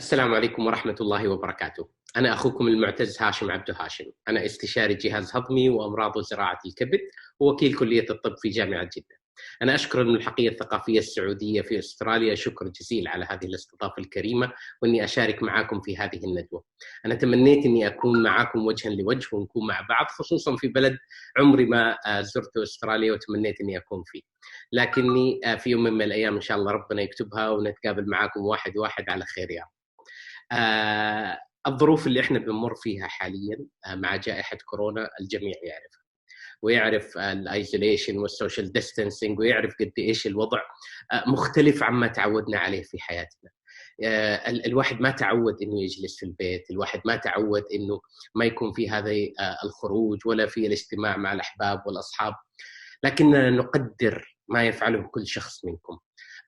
السلام عليكم ورحمة الله وبركاته. أنا أخوكم المعتز هاشم عبد هاشم. أنا استشاري جهاز هضمي وأمراض وزراعة الكبد ووكيل كلية الطب في جامعة جدة. أنا أشكر الملحقية الثقافية السعودية في أستراليا شكر جزيل على هذه الاستضافة الكريمة وإني أشارك معكم في هذه الندوة. أنا تمنيت إني أكون معكم وجها لوجه ونكون مع بعض، خصوصا في بلد عمري ما زرت أستراليا وتمنيت إني أكون فيه، لكني في يوم من الأيام إن شاء الله ربنا يكتبها ونتقابل معكم واحد واحد على خير يا رب. الظروف اللي احنا بنمر فيها حاليا مع جائحة كورونا الجميع يعرفها، ويعرف الايزوليشن والسوشيال ديستانسينج، ويعرف قد ايش الوضع مختلف عما تعودنا عليه في حياتنا. الواحد ما تعود انه يجلس في البيت، الواحد ما تعود انه ما يكون في هذا الخروج ولا في الاجتماع مع الاحباب والاصحاب، لكننا نقدر ما يفعله كل شخص منكم.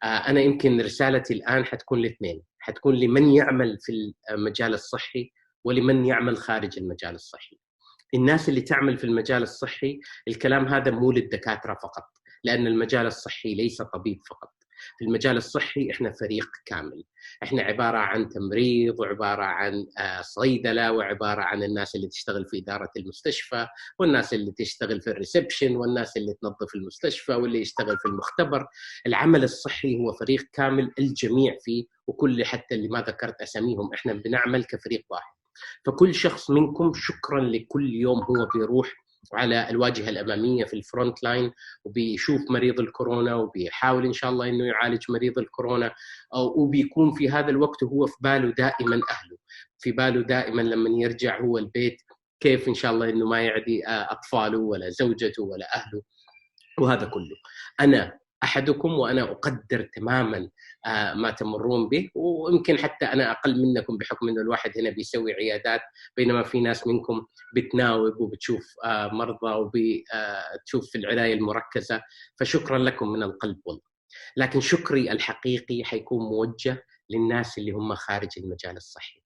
أنا يمكن رسالتي الآن حتكون لاثنين، حتكون لمن يعمل في المجال الصحي ولمن يعمل خارج المجال الصحي. الناس اللي تعمل في المجال الصحي الكلام هذا مو للدكاترة فقط، لأن المجال الصحي ليس طبيب فقط. في المجال الصحي إحنا فريق كامل، إحنا عبارة عن تمريض وعبارة عن صيدلة وعبارة عن الناس اللي تشتغل في إدارة المستشفى والناس اللي تشتغل في الريسبشن والناس اللي تنظف المستشفى واللي يشتغل في المختبر. العمل الصحي هو فريق كامل، الجميع فيه، وكل حتى اللي ما ذكرت أساميهم إحنا بنعمل كفريق واحد. فكل شخص منكم شكرا لكل يوم هو بيروح على الواجهة الأمامية في الفرونت لاين وبيشوف مريض الكورونا وبيحاول إن شاء الله إنه يعالج مريض الكورونا، وبيكون في هذا الوقت وهو في باله دائما أهله، في باله دائما لما يرجع هو البيت كيف إن شاء الله إنه ما يعدي أطفاله ولا زوجته ولا أهله وهذا كله. أنا أحدكم وأنا أقدر تماماً ما تمرون به، ويمكن حتى أنا أقل منكم بحكم أنه الواحد هنا بيسوي عيادات، بينما في ناس منكم بتناوب وبتشوف مرضى وبتشوف في العناية المركزة، فشكراً لكم من القلب والله. لكن شكري الحقيقي حيكون موجه للناس اللي هم خارج المجال الصحي،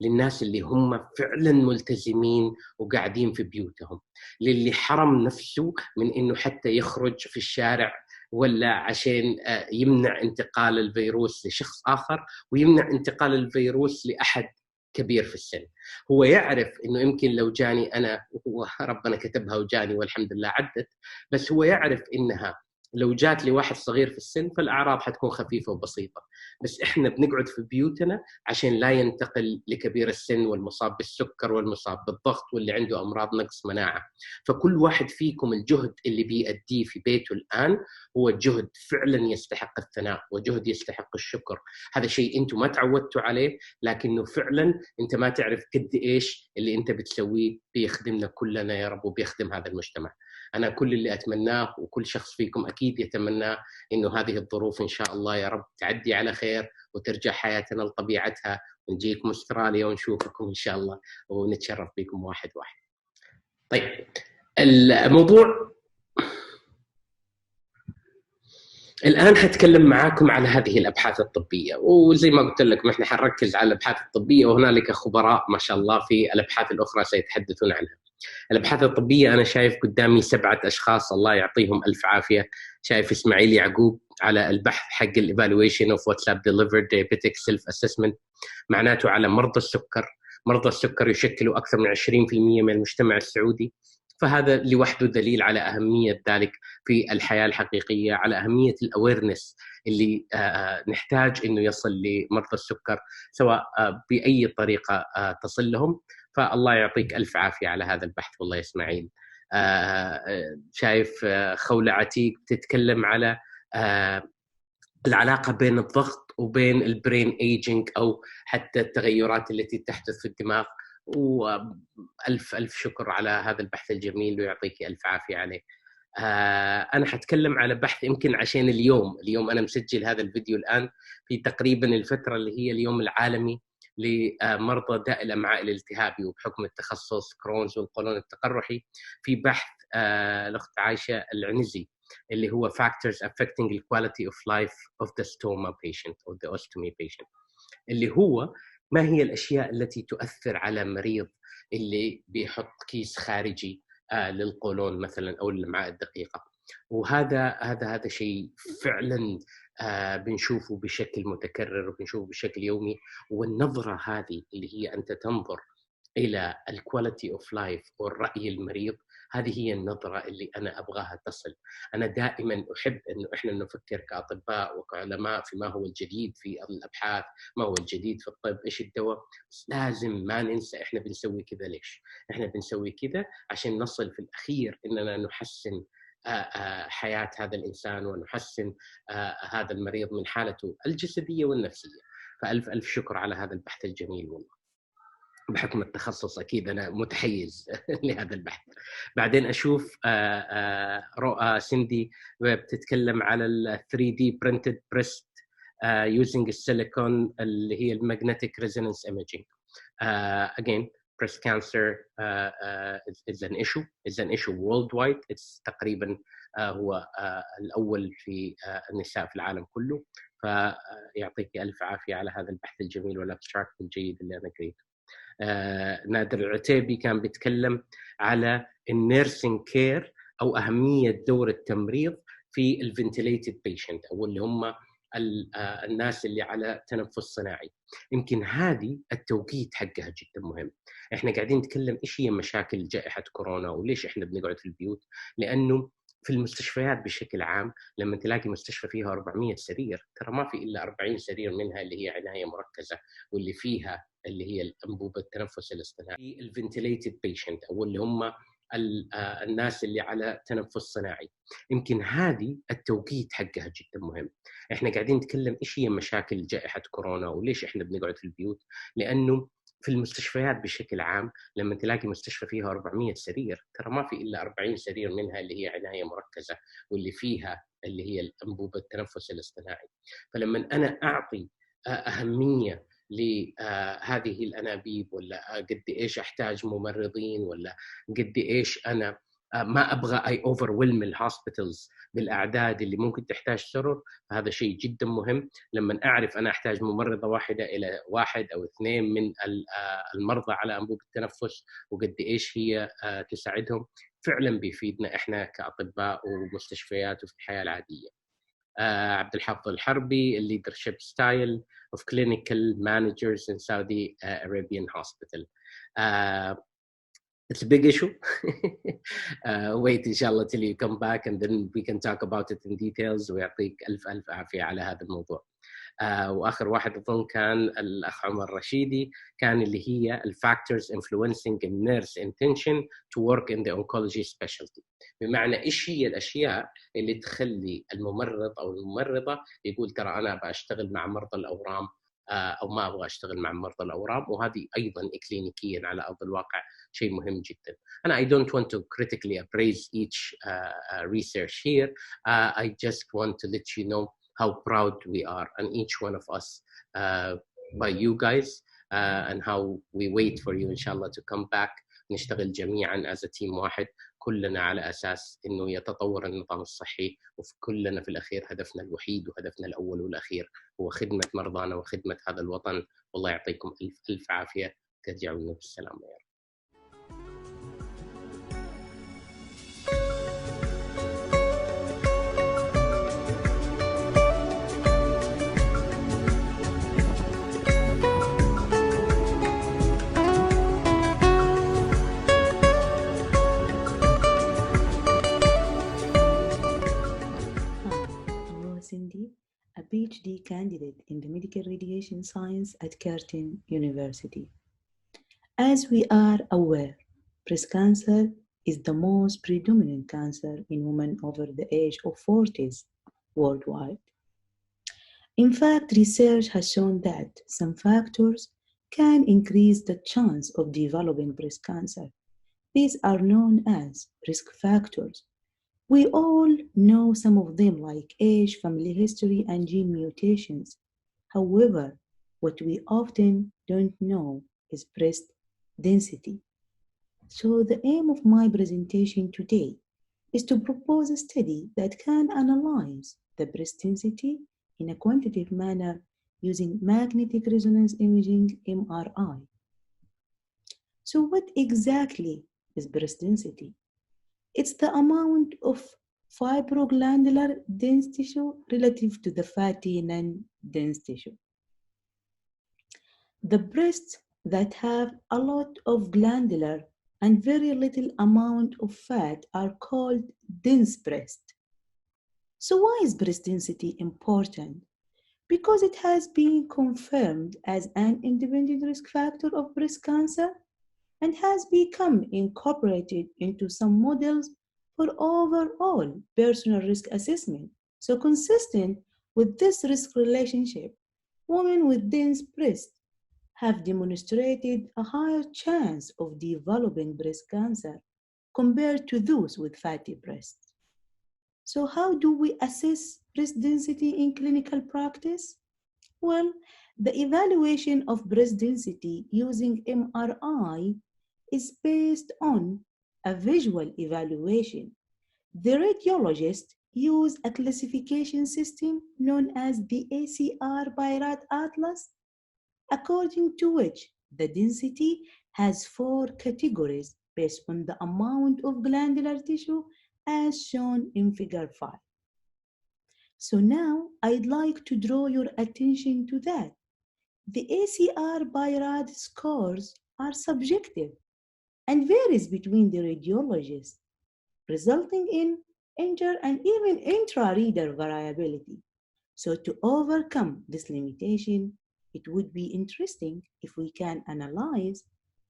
للناس اللي هم فعلا ملتزمين وقاعدين في بيوتهم، للي حرم نفسه من انه حتى يخرج في الشارع ولا عشان يمنع انتقال الفيروس لشخص آخر ويمنع انتقال الفيروس لأحد كبير في السن. هو يعرف انه يمكن لو جاني انا، وربنا كتبها وجاني والحمد لله عدت، بس هو يعرف انها لو جات لي واحد صغير في السن فالأعراض حتكون خفيفة وبسيطة، بس إحنا بنقعد في بيوتنا عشان لا ينتقل لكبير السن والمصاب بالسكر والمصاب بالضغط واللي عنده أمراض نقص مناعة. فكل واحد فيكم الجهد اللي بيأديه في بيته الآن هو جهد فعلا يستحق الثناء وجهد يستحق الشكر. هذا شيء أنتم ما تعودتوا عليه، لكنه فعلا أنت ما تعرف قد إيش اللي أنت بتسويه بيخدمنا كلنا يا رب وبيخدم هذا المجتمع. أنا كل اللي أتمناه وكل شخص فيكم أكيد يتمناه إنه هذه الظروف إن شاء الله يا رب تعدي على خير وترجع حياتنا لطبيعتها، ونجيكم أستراليا ونشوفكم إن شاء الله ونتشرف بكم واحد واحد. طيب الموضوع الآن حتكلم معاكم على هذه الأبحاث الطبية، وزي ما قلت لكم إحنا حنركز على الأبحاث الطبية، وهنالك خبراء ما شاء الله في الأبحاث الأخرى سيتحدثون عنها. الأبحاث الطبية أنا شايف قدامي 7 أشخاص الله يعطيهم ألف عافية. شايف إسماعيل يعقوب على البحث حق Evaluation of What's Delivered Diabetic Self-Assessment، معناته على مرضى السكر. مرضى السكر يشكلوا أكثر من 20% من المجتمع السعودي، فهذا لوحده دليل على أهمية ذلك في الحياة الحقيقية، على أهمية الأويرنس اللي نحتاج إنه يصل لمرضى السكر سواء بأي طريقة تصل لهم. فالله يعطيك ألف عافية على هذا البحث والله يا إسماعيل. شايف خولة عتيق تتكلم على العلاقة بين الضغط وبين البرين ايجينج أو حتى التغيرات التي تحدث في الدماغ، وألف ألف شكر على هذا البحث الجميل ويعطيك ألف عافية عليه. أنا حتكلم على بحث يمكن عشان اليوم أنا مسجل هذا الفيديو الآن في تقريبا الفترة اللي هي اليوم العالمي لمرضى داء الأمعاء الالتهابي، وبحكم التخصص كرونز والقولون التقرحي في بحث الأخت عايشة العنزي اللي هو Factors Affecting the Quality of Life of the Stoma Patient or the Ostomy Patient، اللي هو ما هي الأشياء التي تؤثر على مريض اللي بيحط كيس خارجي للقولون مثلا أو الأمعاء الدقيقة. وهذا شيء فعلا بنشوفه بشكل متكرر وبنشوفه بشكل يومي. والنظرة هذه اللي هي أنت تنظر إلى الquality of life والرأي المريض، هذه هي النظرة اللي أنا أبغاها تصل. أنا دائماً أحب إنه إحنا نفكر كأطباء وكعلماء في ما هو الجديد في الأبحاث، ما هو الجديد في الطب، إيش الدواء، بس لازم ما ننسى إحنا بنسوي كذا ليش؟ إحنا بنسوي كذا عشان نصل في الأخير إننا نحسن حياة هذا الإنسان ونحسن هذا المريض من حالته الجسدية والنفسية. فألف ألف شكر على هذا البحث الجميل والله. بحكم التخصص أكيد أنا متحيز لهذا البحث. بعدين أشوف رؤى سندي بتتكلم على ال 3D printed breast using السيليكون اللي هي magnetic resonance imaging. Again, breast cancer is an issue worldwide. It's تقريبا هو الأول في النساء في العالم كله. فيعطيك ألف عافية على هذا البحث الجميل والابستراكت الجيد اللي أنا قريته. نادر العتيبي كان بيتكلم على النيرسينج كير أو أهمية دور التمريض في الفنتيليتد بيشنت أو اللي هم الناس اللي على تنفس صناعي. يمكن هذه التوقيت حقها جدا مهم. احنا قاعدين نتكلم ايش هي مشاكل جائحة كورونا وليش احنا بنقعد في البيوت، لأنه في المستشفيات بشكل عام لما تلاقي مستشفى فيها 400 سرير، ترى ما في إلا 40 سرير منها اللي هي عناية مركزة واللي فيها اللي هي الأنبوبة التنفس الاصطناعي، الفنتيليتد بيشنت أو اللي هم الناس اللي على تنفس صناعي. يمكن هذه التوقيت حقها جدا مهم. احنا قاعدين نتكلم ايش هي مشاكل جائحة كورونا وليش احنا بنقعد في البيوت، لأنه في المستشفيات بشكل عام لما تلاقي مستشفى فيها 400 سرير، ترى ما في إلا 40 سرير منها اللي هي عناية مركزة واللي فيها اللي هي الأنبوبة التنفس الاصطناعي. فلما أنا أعطي أهمية لهذه الأنابيب ولا قد إيش أحتاج ممرضين ولا قد إيش أنا ما أبغى أي overwhelm الهوسبيتالز بالأعداد اللي ممكن تحتاج سرور، فهذا شيء جدا مهم. لما أعرف أنا أحتاج ممرضة واحدة إلى 1 أو 2 من المرضى على أنبوب التنفس وقد إيش هي تساعدهم، فعلا بيفيدنا إحنا كأطباء ومستشفيات وفي الحياة العادية. عبد الحافظ الحربي leadership style of clinical managers in Saudi Arabian hospital. It's a big issue. Wait inshallah till you come back and then we can talk about it in details. ويعطيك ألف ألف عافية على هذا الموضوع. وآخر واحد أظن كان الأخ عمر رشيدي، كان اللي هي factors influencing a nurse intention to work in the oncology specialty. بمعنى إيش هي الأشياء اللي تخلي الممرض أو الممرضة يقول ترى أنا أبغى أشتغل مع مرضى الأورام أو ما أبغى أشتغل مع مرضى الأورام. وهذه أيضا إكلينيكيا على أرض الواقع شيء مهم جدا. أنا I don't want to critically appraise each research here. I just want to let you know how proud we are and each one of us by you guys and how we wait for you inshallah to come back. نشتغل جميعا as a team واحد كلنا على أساس إنه يتطور النظام الصحي، وفي كلنا في الأخير هدفنا الوحيد وهدفنا الأول والأخير هو خدمة مرضانا وخدمة هذا الوطن. والله يعطيكم ألف ألف عافية، ترجعوا لنا بالسلامة يا رب. Cindy, a PhD candidate in the medical radiation science at Curtin University. As we are aware, breast cancer is the most predominant cancer in women over the age of 40s worldwide. In fact, research has shown that some factors can increase the chance of developing breast cancer. These are known as risk factors. We all know some of them like age, family history, and gene mutations. However, what we often don't know is breast density. So the aim of my presentation today is to propose a study that can analyze the breast density in a quantitative manner using magnetic resonance imaging, MRI. So what exactly is breast density? It's the amount of fibroglandular dense tissue relative to the fatty non-dense tissue. The breasts that have a lot of glandular and very little amount of fat are called dense breast. So why is breast density important? Because it has been confirmed as an independent risk factor of breast cancer and has become incorporated into some models for overall personal risk assessment. So consistent with this risk relationship, women with dense breasts have demonstrated a higher chance of developing breast cancer compared to those with fatty breasts. So how do we assess breast density in clinical practice? Well, the evaluation of breast density using MRI is based on a visual evaluation. The radiologist use a classification system known as the ACR by Rad Atlas, according to which the density has 4 categories based on the amount of glandular tissue as shown in figure 5. So now I'd like to draw your attention to that. The ACR by RAD scores are subjective and varies between the radiologists, resulting in inter and even intra-reader variability. So to overcome this limitation, it would be interesting if we can analyze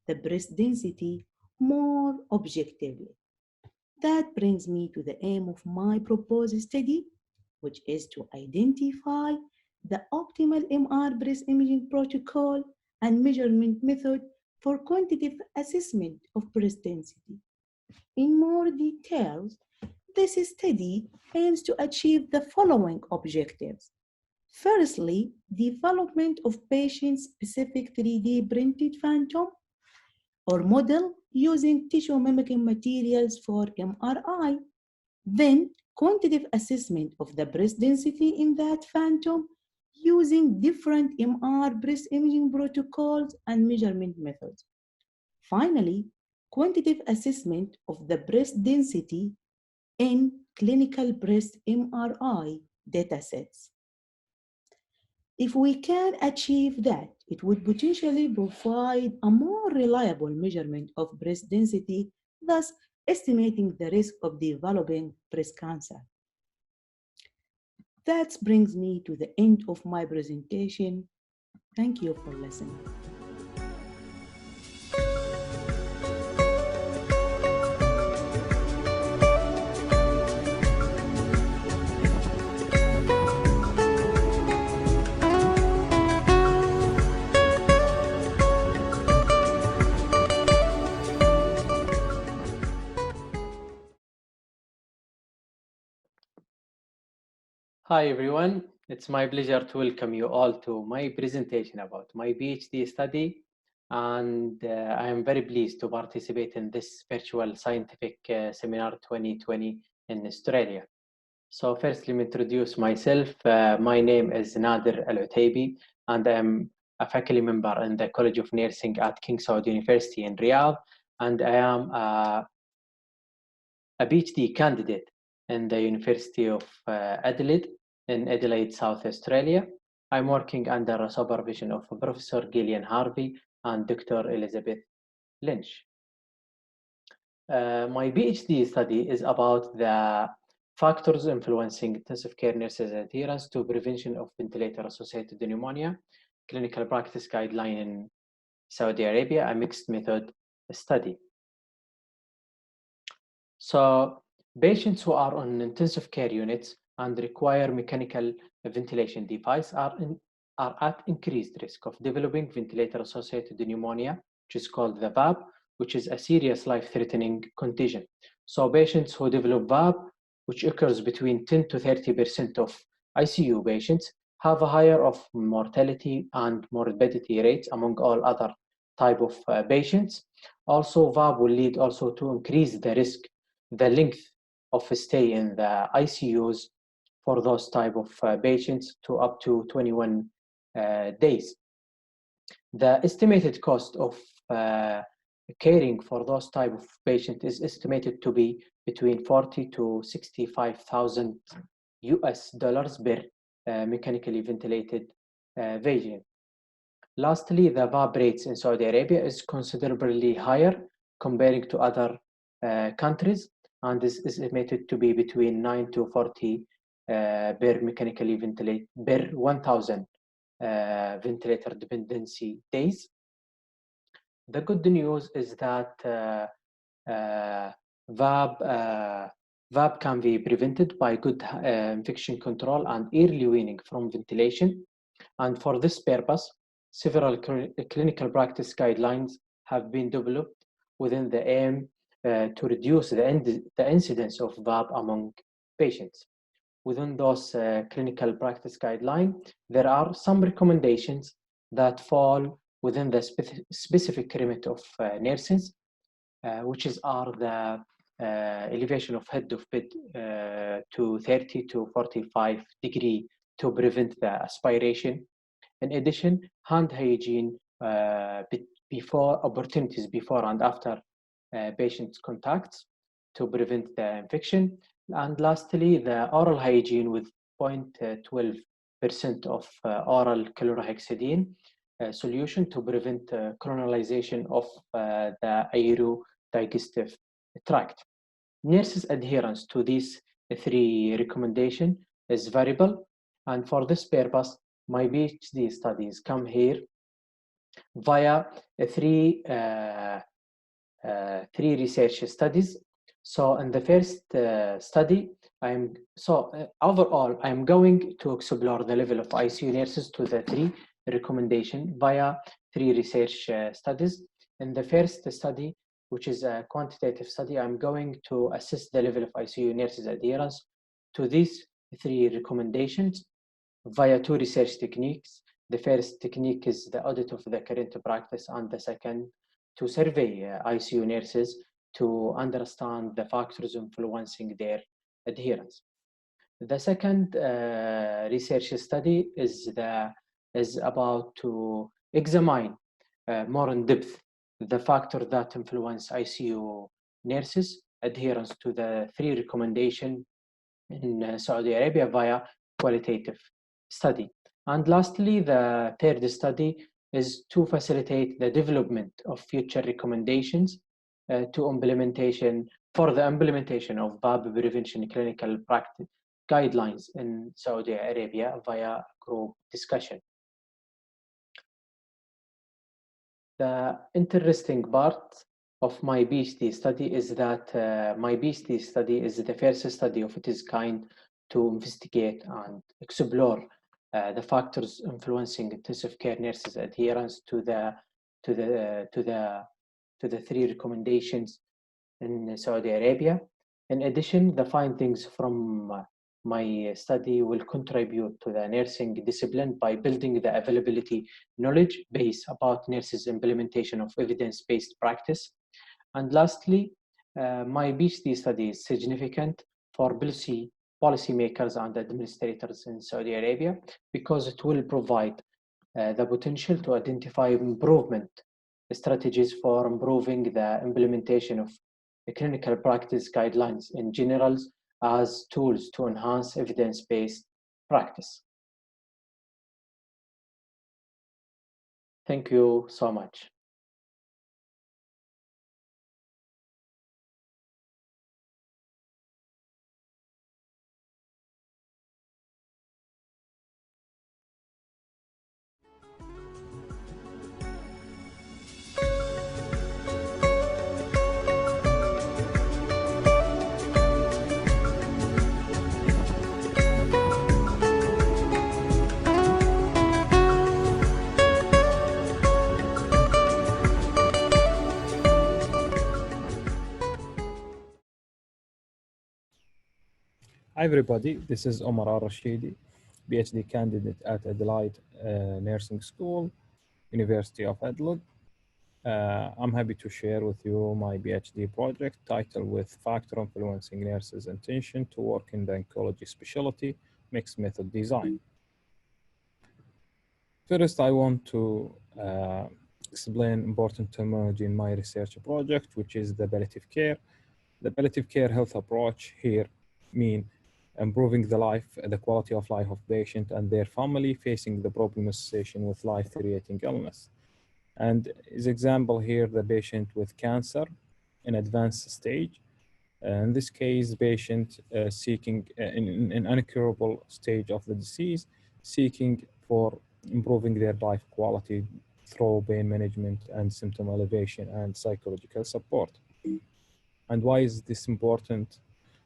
the breast density more objectively. That brings me to the aim of my proposed study, which is to identify the optimal MR breast imaging protocol and measurement method for quantitative assessment of breast density. In more details, this study aims to achieve the following objectives. Firstly, development of patient-specific 3D printed phantom or model using tissue mimicking materials for MRI. Then, quantitative assessment of the breast density in that phantom using different MR breast imaging protocols and measurement methods. Finally, quantitative assessment of the breast density in clinical breast MRI datasets. If we can achieve that, it would potentially provide a more reliable measurement of breast density, thus estimating the risk of developing breast cancer. That brings me to the end of my presentation. Thank you for listening. Hi everyone, it's my pleasure to welcome you all to my presentation about my PhD study, and I am very pleased to participate in this virtual scientific seminar 2020 in Australia. So first, let me introduce myself. My name is Nader Al-Utaibi, and I'm a faculty member in the College of Nursing at King Saud University in Riyadh, and I am a PhD candidate in the University of Adelaide in Adelaide, South Australia. I'm working under a supervision of Professor Gillian Harvey and Dr. Elizabeth Lynch. My PhD study is about the factors influencing intensive care nurses' adherence to prevention of ventilator-associated pneumonia, clinical practice guideline in Saudi Arabia, a mixed method study. So patients who are on intensive care units and require mechanical ventilation device are at increased risk of developing ventilator-associated pneumonia, which is called the VAP, which is a serious life-threatening condition. So patients who develop VAP, which occurs between 10 to 30% of ICU patients, have a higher of mortality and morbidity rates among all other type of patients. Also, VAP will lead also to increase the risk, the length of stay in the ICUs for those type of patients to up to 21 days. The estimated cost of caring for those type of patients is estimated to be between 40 to 65,000 US dollars per mechanically ventilated patient. Lastly, the VAB rates in Saudi Arabia is considerably higher comparing to other countries, and is estimated to be between 9 to 40 per mechanically ventilated per 1,000 ventilator dependency days. The good news is that VAB can be prevented by good infection control and early weaning from ventilation. And for this purpose, several clinical practice guidelines have been developed within the aim to reduce the incidence of VAB among patients. Within those clinical practice guidelines, there are some recommendations that fall within the specific remit of nurses, which are the elevation of head of bed to 30 to 45 degree to prevent the aspiration. In addition, hand hygiene before opportunities before and after patient contacts to prevent the infection. And lastly, the oral hygiene with 0.12% of oral chlorhexidine solution to prevent colonization of the aerodigestive tract. Nurses' adherence to these three recommendations is variable, and for this purpose, my PhD studies come here via three research studies. So in the first study, overall, I'm going to explore the level of ICU nurses to the three recommendations via three research studies. In the first study, which is a quantitative study, I'm going to assess the level of ICU nurses adherence to these three recommendations via two research techniques. The first technique is the audit of the current practice, and the second to survey ICU nurses to understand the factors influencing their adherence. The second research study is about to examine more in depth the factor that influence ICU nurses adherence to the three recommendations in Saudi Arabia via qualitative study. And lastly, the third study is to facilitate the development of future recommendations for the implementation of VAB prevention clinical practice guidelines in Saudi Arabia via group discussion. The interesting part of my PhD study is that my PhD study is the first study of its kind to investigate and explore the factors influencing intensive care nurses' adherence to the three recommendations in Saudi Arabia. In addition, the findings from my study will contribute to the nursing discipline by building the availability knowledge base about nurses' implementation of evidence-based practice. And lastly, my PhD study is significant for policymakers and administrators in Saudi Arabia because it will provide the potential to identify improvement strategies for improving the implementation of the clinical practice guidelines in general as tools to enhance evidence-based practice. Thank you so much. Hi everybody, this is Omar Al-Rashidi, PhD candidate at Adelaide Nursing School, University of Adelaide. I'm happy to share with you my PhD project titled with Factor Influencing Nurses' Intention to Work in the Oncology Specialty, Mixed Method Design. First, I want to explain important terminology in my research project, which is the palliative care. The palliative care health approach here mean improving the quality of life of patient and their family facing the problem association with life-threatening illness. And as example here, the patient with cancer in advanced stage. In this case, patient seeking in incurable stage of the disease, seeking for improving their life quality through pain management and symptom elevation and psychological support. And why is this important?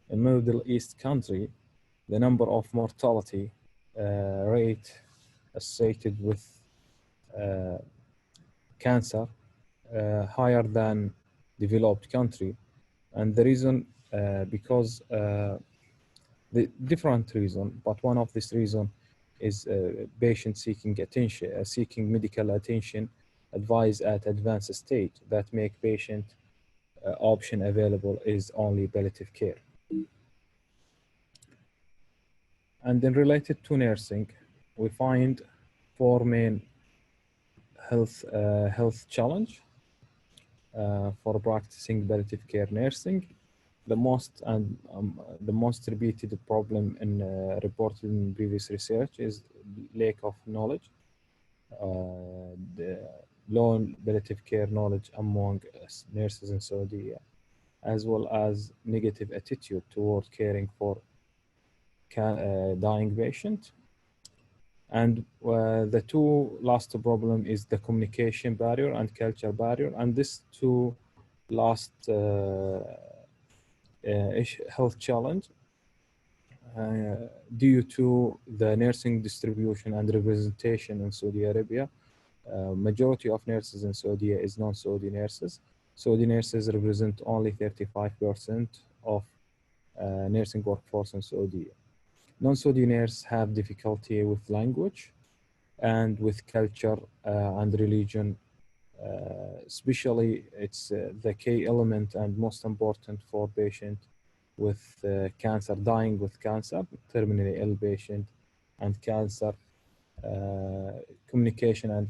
In Middle East country, the number of mortality rate associated with cancer higher than developed country. And the reason, because the different reason, but one of this reason is patient seeking attention, seeking medical attention advised at advanced stage that make patient option available is only palliative care. And then related to nursing, we find four main health challenge for practicing palliative care nursing. The most repeated problem in reported in previous research is lack of knowledge, the low palliative care knowledge among nurses in Saudi, as well as negative attitude toward caring for dying patient. And the two last problem is the communication barrier and culture barrier, and these two last health challenge due to the nursing distribution and representation in Saudi Arabia. Majority of nurses in Saudi is non-Saudi nurses. Saudi nurses represent only 35% of nursing workforce in Saudi. Non-Saudi nurses have difficulty with language and with culture and religion. Especially, it's the key element and most important for patient with cancer, dying with cancer, terminally ill patient, and cancer. Communication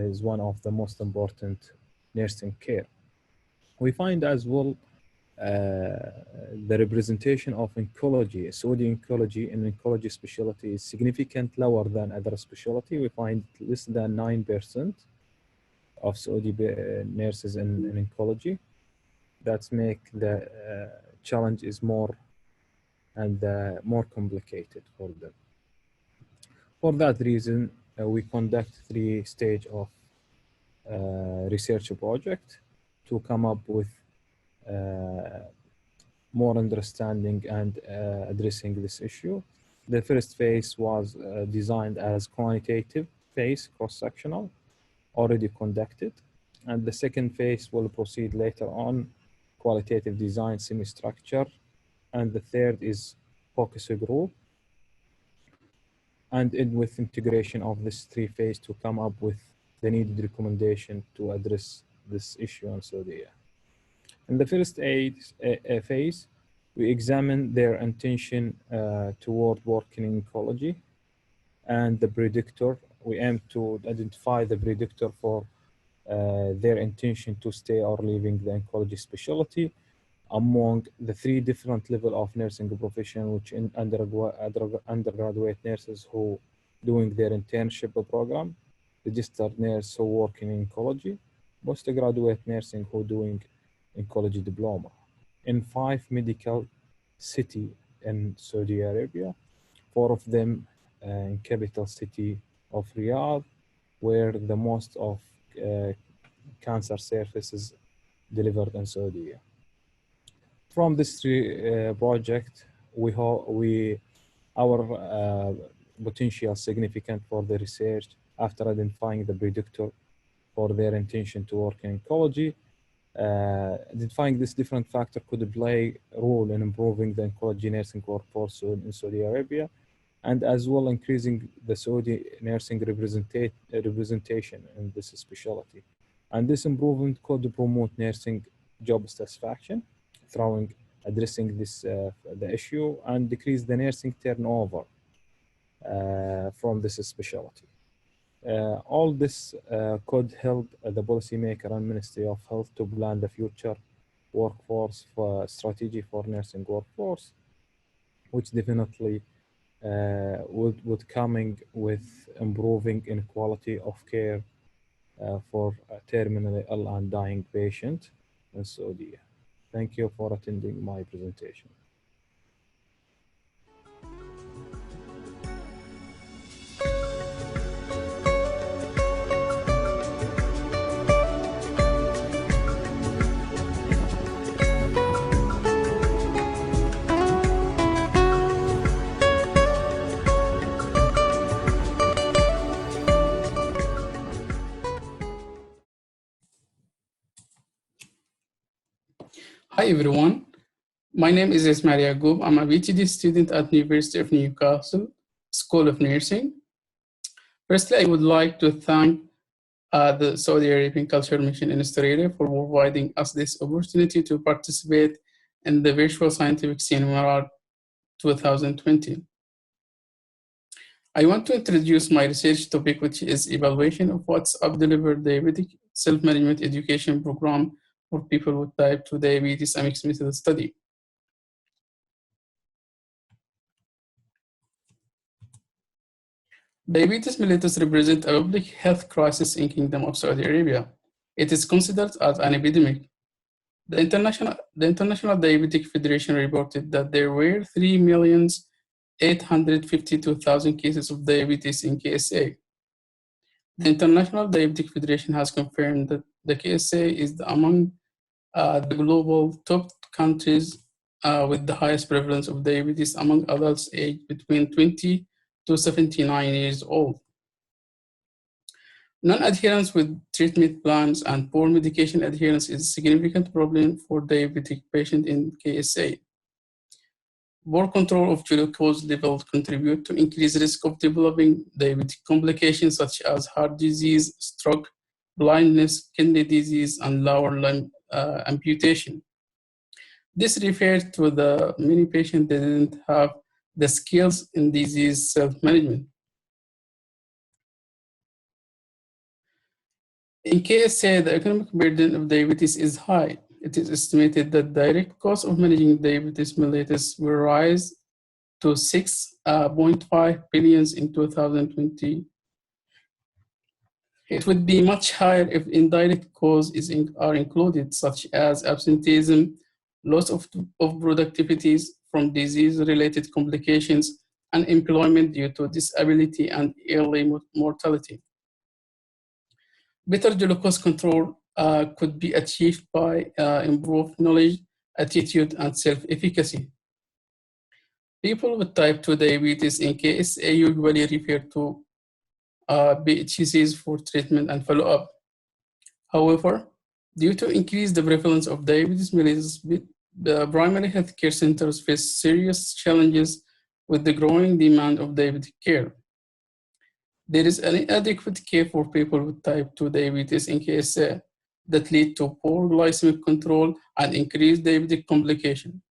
is one of the most important nursing care. We find as well the representation of oncology, Saudi oncology and oncology specialty is significant lower than other specialty. We find less than 9% of Saudi nurses in oncology. That's make the challenge is more complicated for them. For that reason, we conduct 3 stage of research project to come up with more understanding and addressing this issue. The first phase was designed as quantitative phase, cross-sectional, already conducted. And the second phase will proceed later on, qualitative design, semi-structure. And the third is focus group. And with integration of this 3 phase to come up with the needed recommendation to address this issue in Saudi. In the first phase, we examine their intention toward working in oncology and the predictor. We aim to identify the predictor for their intention to stay or leaving the oncology specialty among the 3 different level of nursing profession, which in undergraduate nurses who doing their internship program, registered nurse who work in oncology, postgraduate nursing who doing oncology diploma. In 5 medical city in Saudi Arabia, 4 of them in capital city of Riyadh, where the most of cancer services delivered in Saudi. From this project, our potential significant for the research after identifying the predictor for their intention to work in oncology. Identifying this different factor could play a role in improving the oncology nursing workforce in Saudi Arabia, and as well increasing the Saudi nursing representation in this specialty. And this improvement could promote nursing job satisfaction, addressing this the issue, and decrease the nursing turnover from this specialty. All this could help the policymaker and Ministry of Health to plan the future workforce for strategy for nursing workforce, which definitely would coming with improving in quality of care for terminally ill and dying patient in Saudi. Thank you for attending my presentation. Hi everyone, my name is Ismail Yagoub. I'm a PhD student at the University of Newcastle School of Nursing. Firstly, I would like to thank the Saudi Arabian Cultural Mission in Australia for providing us this opportunity to participate in the Virtual Scientific Seminar 2020. I want to introduce my research topic, which is evaluation of WhatsApp delivered diabetic self-management education program for people with type 2 diabetes, a mixed method study. Diabetes mellitus represents a public health crisis in Kingdom of Saudi Arabia. It is considered as an epidemic. The International Diabetic Federation reported that there were 3,852,000 cases of diabetes in KSA. The International Diabetic Federation has confirmed that the KSA is among the global top countries with the highest prevalence of diabetes among adults aged between 20 to 79 years old. Non-adherence with treatment plans and poor medication adherence is a significant problem for diabetic patients in KSA. Poor control of glucose levels contribute to increased risk of developing diabetic complications such as heart disease, stroke, blindness, kidney disease, and lower limb amputation. This refers to the many patients that didn't have the skills in disease self-management. In KSA, the economic burden of diabetes is high. It is estimated that direct cost of managing diabetes mellitus will rise to 6.5 billion in 2020. It would be much higher if indirect costs are included, such as absenteeism, loss of productivities from disease-related complications, and unemployment due to disability and early mortality. Better glucose control could be achieved by improved knowledge, attitude, and self-efficacy. People with type 2 diabetes in KSA usually refer to BHCs for treatment and follow-up. However, due to increased prevalence of diabetes mellitus, the primary healthcare centers face serious challenges with the growing demand of diabetic care. There is inadequate care for people with type 2 diabetes in KSA that lead to poor glycemic control and increased diabetic complication.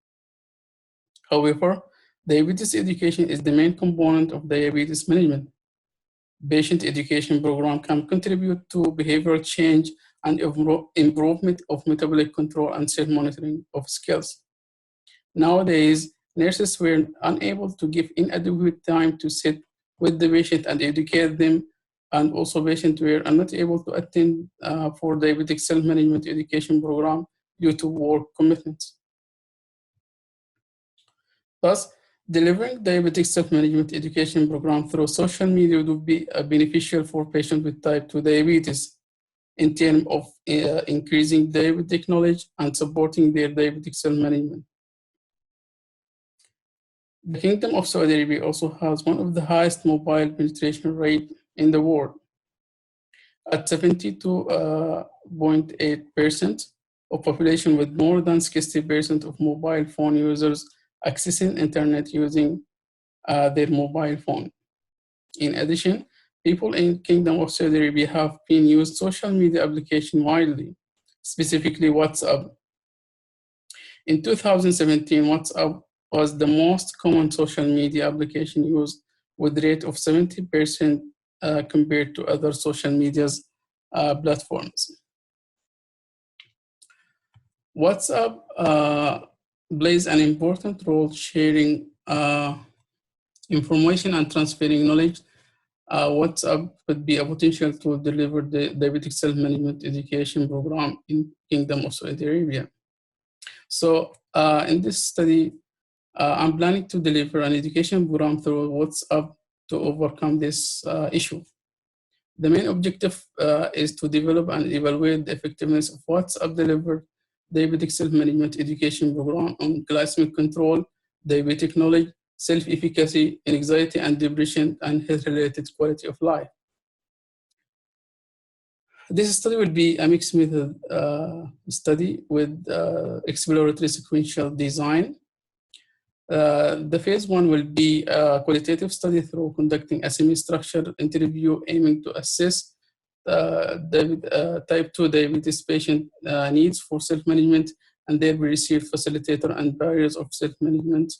However, diabetes education is the main component of diabetes management. Patient education program can contribute to behavioral change and improvement of metabolic control and self-monitoring of skills. Nowadays, nurses were unable to give inadequate time to sit with the patient and educate them, and also patients were not able to attend for diabetic self-management education program due to work commitments. Thus, delivering diabetic self-management education program through social media would be beneficial for patients with type 2 diabetes in terms of increasing diabetic knowledge and supporting their diabetic self-management. The Kingdom of Saudi Arabia also has one of the highest mobile penetration rate in the world. At 72.8% of population with more than 60% of mobile phone users accessing internet using their mobile phone. In addition, people in Kingdom of Saudi Arabia have been used social media application widely, specifically WhatsApp. In 2017, WhatsApp was the most common social media application used with a rate of 70% compared to other social media platforms. WhatsApp plays an important role sharing information and transferring knowledge. WhatsApp could be a potential to deliver the diabetic self-management education program in Kingdom of Saudi Arabia. So in this study, I'm planning to deliver an education program through WhatsApp to overcome this issue. The main objective is to develop and evaluate the effectiveness of WhatsApp delivered diabetic self-management education program on glycemic control, diabetic knowledge, self-efficacy, anxiety and depression, and health-related quality of life. This study will be a mixed method study with exploratory sequential design. The phase 1 will be a qualitative study through conducting a semi-structured interview aiming to assess type 2 diabetes patient needs for self-management, and they will receive facilitator and barriers of self-management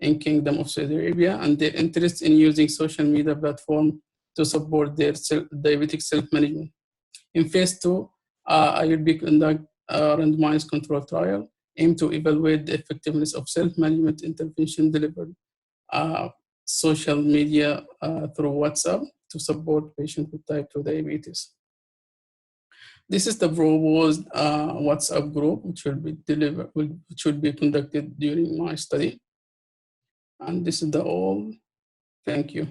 in Kingdom of Saudi Arabia, and their interest in using social media platform to support their diabetic self-management. In phase 2, I will be conduct a randomized control trial aimed to evaluate the effectiveness of self-management intervention delivered social media through WhatsApp to support patients with type 2 diabetes. This is the proposed WhatsApp group which will be which will be conducted during my study. And this is the all. Thank you.